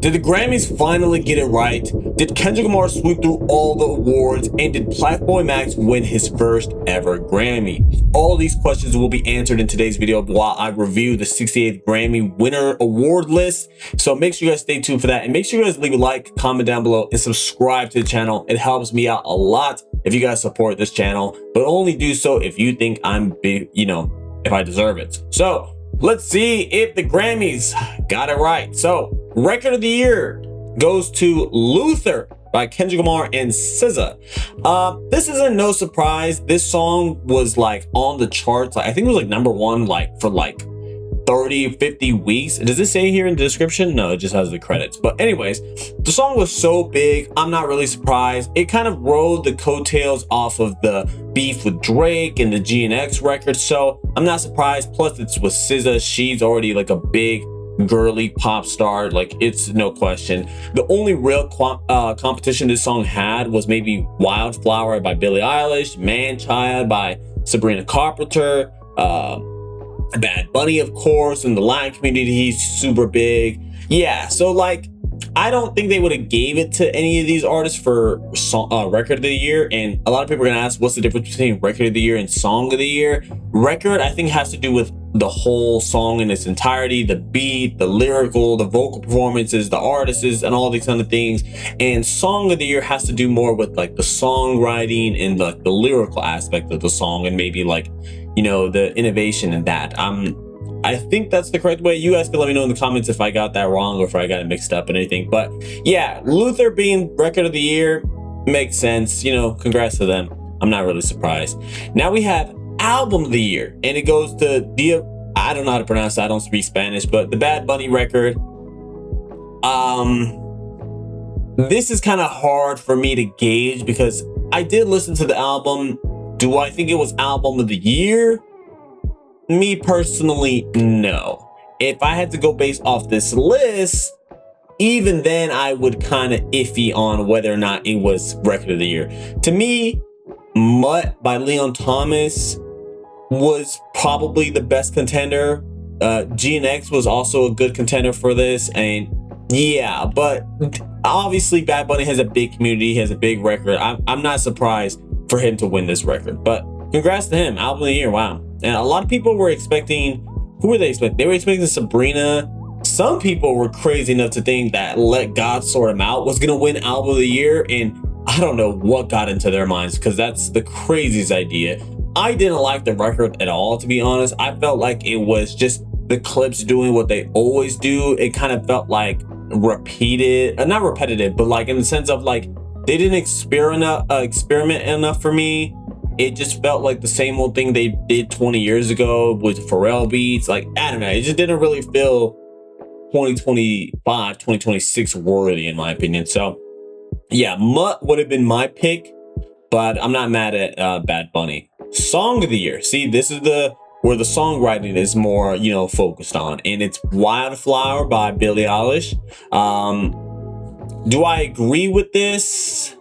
Did the Grammys finally get it right? Did Kendrick Lamar sweep through all the awards? And did Playboy Max win his first ever Grammy? All these questions will be answered in today's video while I review the 68th Grammy winner award list. So make sure you guys stay tuned for that. And make sure you guys leave a like, comment down below, and subscribe to the channel. It helps me out a lot if you guys support this channel, but only do so if you think I'm big, if I deserve it. So let's see if the Grammys got it right. So record of the year goes to Luther by Kendrick Lamar and SZA. This isn't no surprise. This song was like on the charts. I think it was like #1 for 30-50 weeks. Does it say here in the description? No, it just has the credits. But anyways, the song was so big, I'm not really surprised. It kind of rode the coattails off of the beef with Drake and the GNX record, so I'm not surprised. Plus it's with SZA. She's already like a big girly pop star, like it's no question. The only real competition this song had was maybe Wildflower by Billie Eilish, Man-Child by Sabrina Carpenter, Bad Bunny, of course, in the Latin community, he's super big. Yeah, so like, I don't think they would have gave it to any of these artists for record of the year. And a lot of people are gonna ask, what's the difference between record of the year and song of the year? Record, I think, has to do with the whole song in its entirety, the beat, the lyrical, the vocal performances, the artists, and all these kind of things. And song of the year has to do more with like the songwriting and like the lyrical aspect of the song, and maybe like, the innovation in that. I think that's the correct way. You guys can let me know in the comments if I got that wrong or if I got it mixed up and anything. But yeah, Luther being record of the year makes sense. Congrats to them. I'm not really surprised. Now we have album of the year, and it goes to I don't know how to pronounce it. I don't speak Spanish, but the Bad Bunny record. This is kind of hard for me to gauge because I did listen to the album. Do I think it was album of the year? Me personally, no. If I had to go based off this list, even then I would kind of iffy on whether or not it was record of the year. To me, Mutt by Leon Thomas was probably the best contender. GNX was also a good contender for this, and yeah, but obviously Bad Bunny has a big community, he has a big record. I'm not surprised for him to win this record, but congrats to him. Album of the year, wow. And a lot of people were expecting, who were they expecting? They were expecting Sabrina. Some people were crazy enough to think that Let God Sort Him Out was gonna win album of the year, and I don't know what got into their minds, because that's the craziest idea. I didn't like the record at all, to be honest. I felt like it was just the clips doing what they always do. It kind of felt like repeated, not repetitive, but like in the sense of like they didn't experiment enough for me. It just felt like the same old thing they did 20 years ago with Pharrell beats. Like, I don't know, it just didn't really feel 2025, 2026 worthy, in my opinion. So yeah, Mutt would have been my pick, but I'm not mad at Bad Bunny. Song of the year. See, this is where the songwriting is more, focused on, and it's Wildflower by Billie Eilish. Do I agree with this?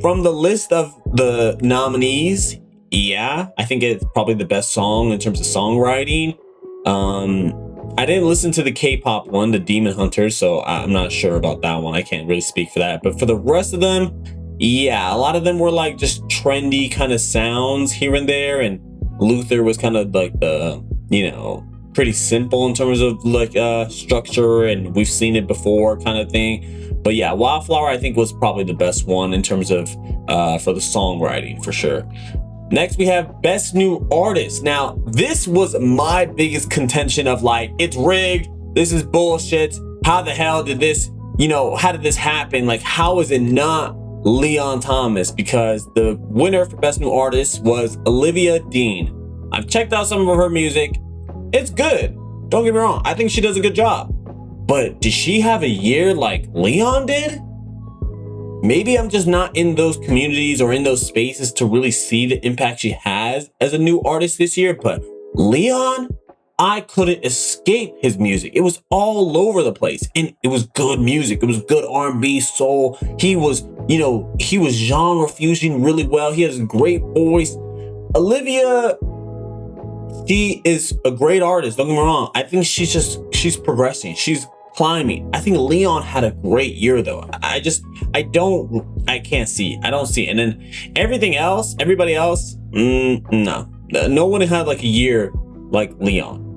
From the list of the nominees, yeah, I think it's probably the best song in terms of songwriting. I didn't listen to the K-pop one, the Demon Hunters, so I'm not sure about that one. I can't really speak for that. But for the rest of them, yeah, a lot of them were like just trendy kind of sounds here and there, and Luther was kind of like the, pretty simple in terms of like structure, and we've seen it before kind of thing. But yeah, Wildflower I think was probably the best one in terms of for the songwriting, for sure. Next we have Best New Artist. Now this was my biggest contention of like, it's rigged, this is bullshit, how the hell did this, how did this happen? Like, how is it not Leon Thomas? Because the winner for Best New Artist was Olivia Dean. I've checked out some of her music. It's good, don't get me wrong, I think she does a good job. But did she have a year like Leon did? Maybe I'm just not in those communities or in those spaces to really see the impact she has as a new artist this year. But Leon, I couldn't escape his music. It was all over the place, and it was good music. It was good R&B, soul. He was, he was genre fusing really well. He has a great voice. Olivia, she is a great artist, don't get me wrong. I think she's progressing. She's Climbing. I think Leon had a great year though. I can't see. I don't see it. And then everything else, everybody else, no. No one had like a year like Leon.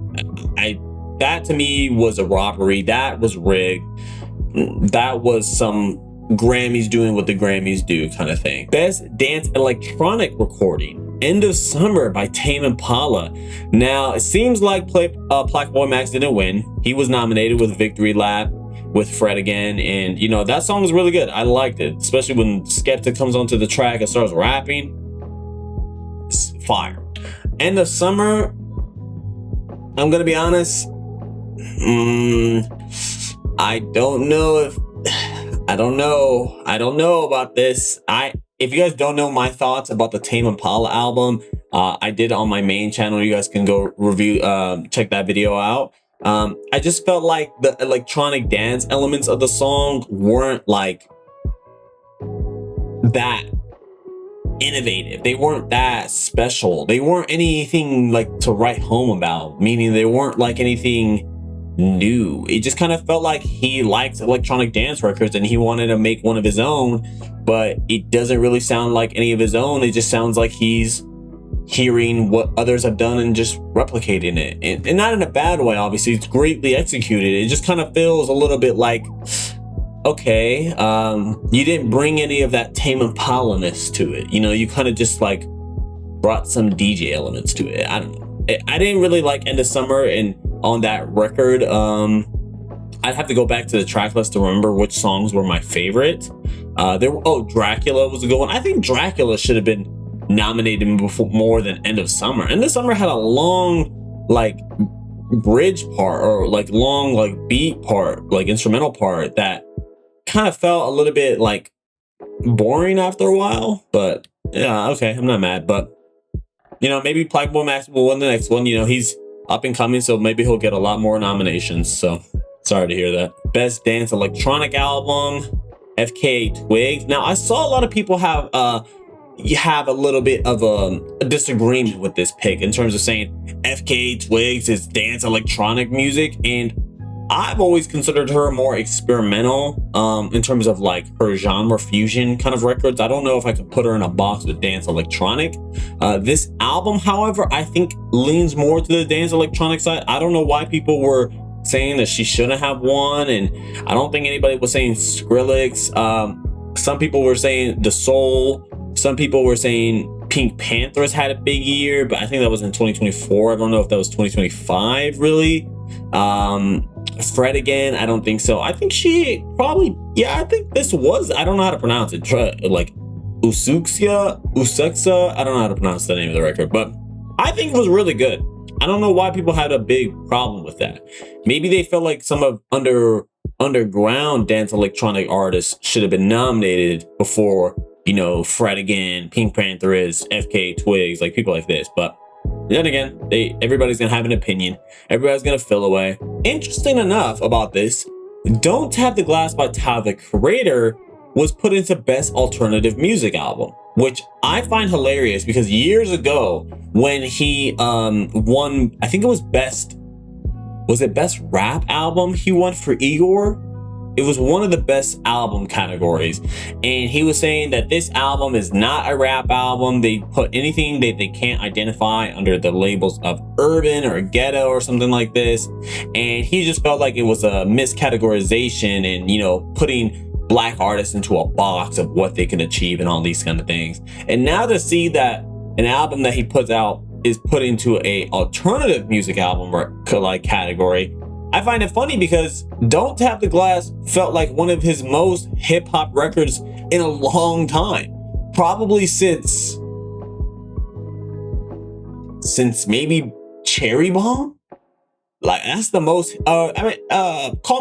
That to me was a robbery. That was rigged. That was some Grammys doing what the Grammys do kind of thing. Best Dance Electronic Recording. End of Summer by Tame Impala. Now, it seems like Plaque Max didn't win. He was nominated with Victory Lap with Fred Again. And, you know, that song was really good. I liked it, especially when Skepta comes onto the track and starts rapping. It's fire. End of Summer, I'm going to be honest. I don't know about this. If you guys don't know my thoughts about the Tame Impala album, I did on my main channel. You guys can go review, check that video out. I just felt like the electronic dance elements of the song weren't like that innovative. They weren't that special. They weren't anything like to write home about, meaning they weren't like anything new. It just kind of felt like he likes electronic dance records and he wanted to make one of his own, but it doesn't really sound like any of his own. It just sounds like he's hearing what others have done and just replicating it, and not in a bad way. Obviously, it's greatly executed. It just kind of feels a little bit like, okay, you didn't bring any of that Tame Impala-ness to it. You know, you kind of just like brought some DJ elements to it. I don't know. I didn't really like End of Summer, and on that record, I'd have to go back to the track list to remember which songs were my favorite. Dracula was a good one. I think Dracula should have been nominated before more than End of Summer. End of Summer had a long like bridge part, or like long like beat part, like instrumental part, that kind of felt a little bit like boring after a while. But yeah, okay, I'm not mad. But you know, maybe Plaque Max will win the next one. You know, he's up and coming, so maybe he'll get a lot more nominations. So sorry to hear that. Best Dance Electronic Album, FKA Twigs. Now, I saw a lot of people have a little bit of a disagreement with this pick in terms of saying FKA Twigs is dance electronic music, and I've always considered her more experimental in terms of like her genre fusion kind of records. I don't know if I could put her in a box with dance electronic. This album, however, I think leans more to the dance electronic side. I don't know why people were saying that she shouldn't have won, and I don't think anybody was saying Skrillex. Some people were saying The Soul. Some people were saying Pink Panthers had a big year, but I think that was in 2024. I don't know if that was 2025 really. Fred Again, I don't think so. I think she probably, yeah, I think this was, I don't know how to pronounce it, like Usuxa, I don't know how to pronounce the name of the record, but I think it was really good. I don't know why people had a big problem with that. Maybe they felt like some of underground dance electronic artists should have been nominated before, you know, Fred Again, Pink Panthers, FKA Twigs, like people like this. But then again, everybody's gonna have an opinion. Everybody's gonna feel away. Interesting enough about this, Don't Tap the Glass by Tyler, the Creator, was put into Best Alternative Music Album, which I find hilarious because years ago when he won, I think it was Best Rap Album he won for Igor? It was one of the best album categories, and he was saying that this album is not a rap album. They put anything that they can't identify under the labels of urban or ghetto or something like this, and he just felt like it was a miscategorization and, you know, putting black artists into a box of what they can achieve and all these kind of things. And now to see that an album that he puts out is put into a alternative music album or like category, I find it funny because Don't Tap the Glass felt like one of his most hip-hop records in a long time. Probably since maybe Cherry Bomb? Like, that's the most, Call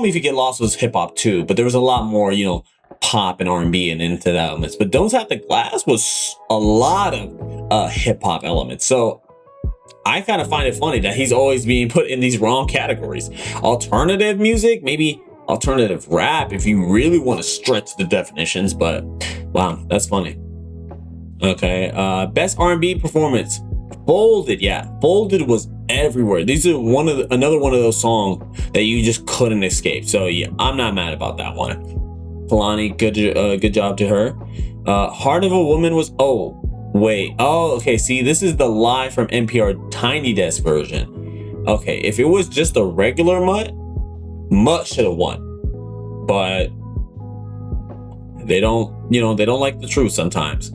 Me If You Get Lost was hip-hop too, but there was a lot more, you know, pop and R&B and into that elements. But Don't Tap the Glass was a lot of hip-hop elements. So I kind of find it funny that he's always being put in these wrong categories. Alternative music, maybe alternative rap if you really want to stretch the definitions, but wow, that's funny. Okay, Best R&B Performance. Folded, yeah. Folded was everywhere. These are another one of those songs that you just couldn't escape. So yeah, I'm not mad about that one. Kalani, good job to her. Heart of a Woman was, oh wait, oh okay, see, this is the live from NPR Tiny Desk version. Okay, if it was just a regular Mutt should have won, but they don't, they don't like the truth sometimes.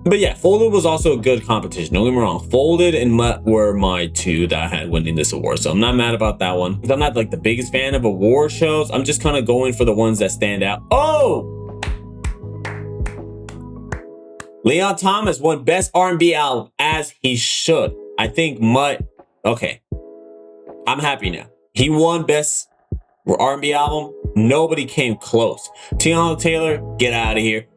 But yeah, Folded was also a good competition. Don't get me wrong. Folded and Mutt were my two that I had winning this award. So I'm not mad about that one. I'm not like the biggest fan of award shows. I'm just kind of going for the ones that stand out. Oh! Leon Thomas won Best R&B Album, as he should. I think Mutt, okay. I'm happy now. He won Best R&B Album. Nobody came close. Tiana Taylor, get out of here.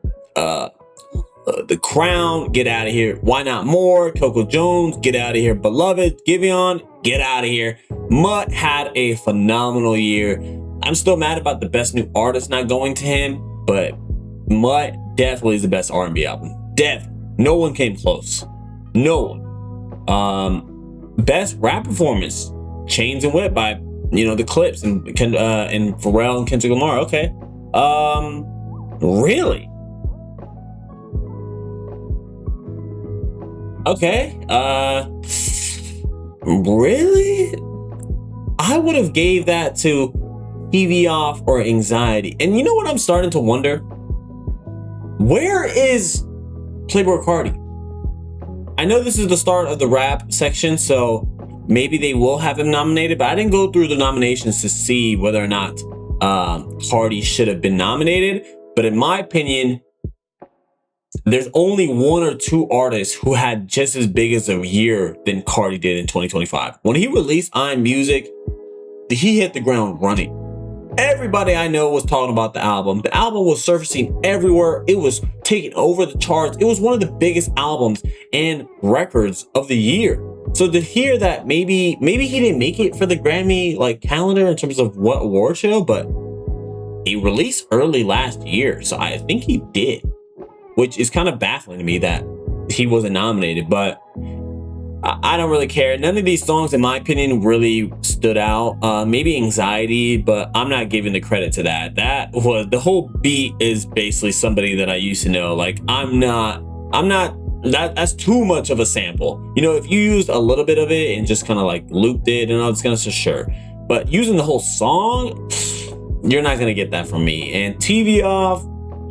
The Crown, get out of here. Why Not More? Coco Jones, get out of here. Beloved, Giveon, get out of here. Mutt had a phenomenal year. I'm still mad about the Best New Artist not going to him, but Mutt definitely is the best R&B album. Definitely. No one came close. No one. Best Rap Performance, Chains and Whip by, the Clips and Pharrell and Kendrick Lamar. Okay. Really? Okay, really? I would have gave that to TV Off or Anxiety. And you know what I'm starting to wonder? Where is Playboi Carti? I know this is the start of the rap section, so maybe they will have him nominated, but I didn't go through the nominations to see whether or not Carti should have been nominated. But in my opinion, there's only one or two artists who had just as big as a year than Carti did in 2025. When he released I'm Music, he hit the ground running. Everybody I know was talking about the album. The album was surfacing everywhere. It was taking over the charts. It was one of the biggest albums and records of the year. So to hear that maybe he didn't make it for the Grammy calendar in terms of what award show, but he released early last year. So I think he did, which is kind of baffling to me that he wasn't nominated, but I don't really care. None of these songs, in my opinion, really stood out. Maybe Anxiety, but I'm not giving the credit to that. That was, the whole beat is basically somebody that I used to know. That's too much of a sample. If you used a little bit of it and just kind of looped it and all this kind of stuff, sure. But using the whole song, you're not going to get that from me. And TV Off,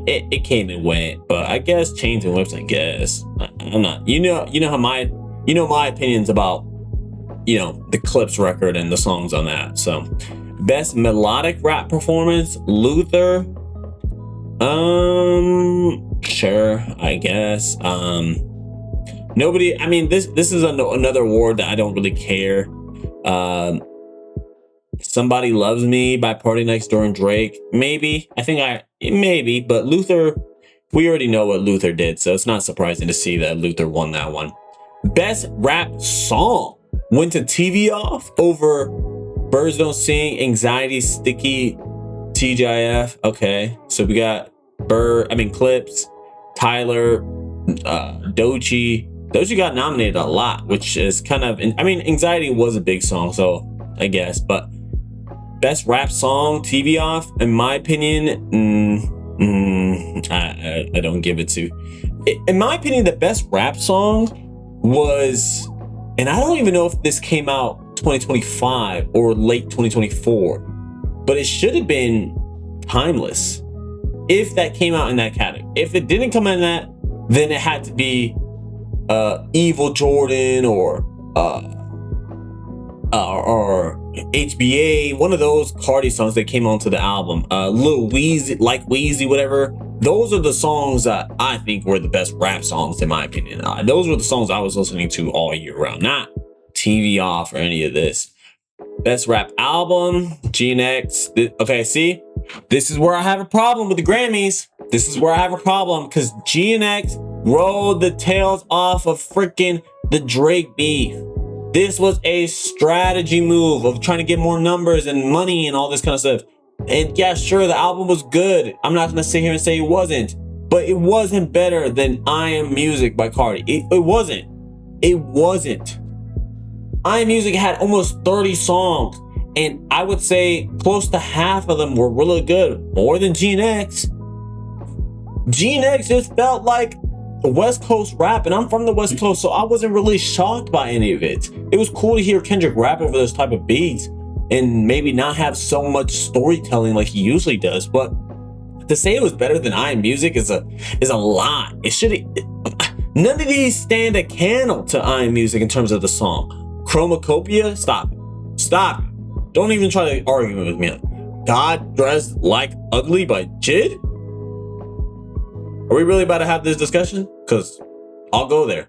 it came and went, but I guess Chains and Whips, I guess. I'm not, how my opinions about, the Clips record and the songs on that. So Best Melodic Rap Performance, Luther. Sure, I guess. Nobody, this is another award that I don't really care. Somebody Loves Me by Party Next Door and Drake. Maybe. Maybe, but Luther, we already know what Luther did, so it's not surprising to see that Luther won that one. Best Rap Song went to TV Off over Birds Don't Sing, Anxiety, Sticky, TGIF. Okay, so we got Clips, Tyler, Doechii. Doechii got nominated a lot, which is kind of, Anxiety was a big song, so I guess, but Best Rap Song, TV Off, in my opinion, I don't give it to. In my opinion, the best rap song was, and I don't even know if this came out 2025 or late 2024, but it should have been Timeless if that came out in that category. If it didn't come in that, then it had to be Evil Jordan or HBA, one of those Carti songs that came onto the album. Lil Weezy, Weezy, whatever. Those are the songs that I think were the best rap songs, in my opinion. Those were the songs I was listening to all year round, not TV Off or any of this. Best Rap Album, GNX. Okay, see? This is where I have a problem with the Grammys. This is where I have a problem, because GNX rolled the tails off of freaking the Drake beef. This was a strategy move of trying to get more numbers and money and all this kind of stuff. And yeah, sure, the album was good. I'm not going to sit here and say it wasn't. But it wasn't better than I Am Music by Carti. It wasn't. It wasn't. iMusic had almost 30 songs, and I would say close to half of them were really good, more than GNX. GNX just felt like West Coast rap, and I'm from the West Coast, so I wasn't really shocked by any of it. It was cool to hear Kendrick rap over those type of beats and maybe not have so much storytelling like he usually does. But to say it was better than iMusic is a lot. It should. None of these stand a candle to iMusic in terms of the song. Chromacopia, stop it. Stop it. Don't even try to argue with me. God Dressed Like Ugly by Jid? Are we really about to have this discussion? Because I'll go there.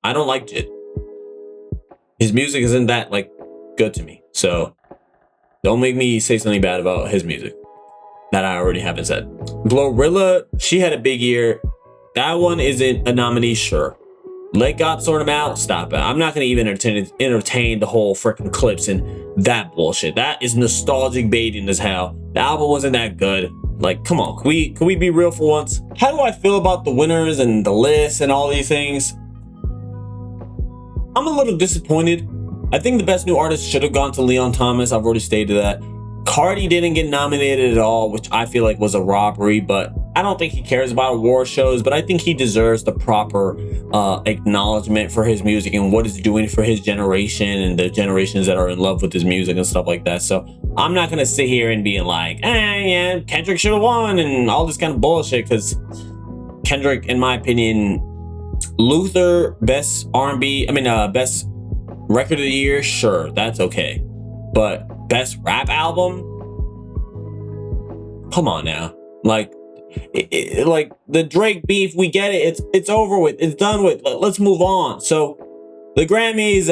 I don't like Jid. His music isn't that like good to me. So don't make me say something bad about his music that I already haven't said. Glorilla, she had a big year. That one isn't a nominee, sure. Let God Sort Him Out, stop it. I'm not going to even entertain the whole freaking clips and that bullshit. That is nostalgic baiting as hell. The album wasn't that good. Like, come on, can we be real for once? How do I feel about the winners and the list and all these things? I'm a little disappointed. I think the best new artist should have gone to Leon Thomas. I've already stated that. Cardi didn't get nominated at all, which I feel like was a robbery, but I don't think he cares about award shows, but I think he deserves the proper acknowledgement for his music and what it's doing for his generation and the generations that are in love with his music and stuff like that. So I'm not gonna sit here and be like, yeah, Kendrick should have won and all this kind of bullshit, because Kendrick, in my opinion, Luther, best R&B, best record of the year, sure, that's okay, but best rap album, come on now. Like, like the Drake beef, we get it, it's over with, it's done with, let's move on. So the Grammys,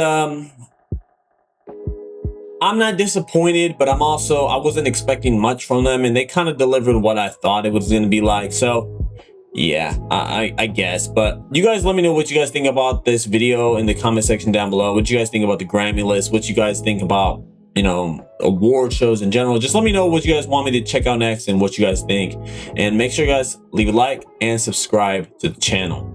I'm not disappointed, but I wasn't expecting much from them, and they kind of delivered what I thought it was going to be like. So yeah, I guess. But you guys let me know what you guys think about this video in the comment section down below. What you guys think about the Grammy list, what you guys think about, you know, award shows in general. Just let me know what you guys want me to check out next and what you guys think. And make sure you guys leave a like and subscribe to the channel.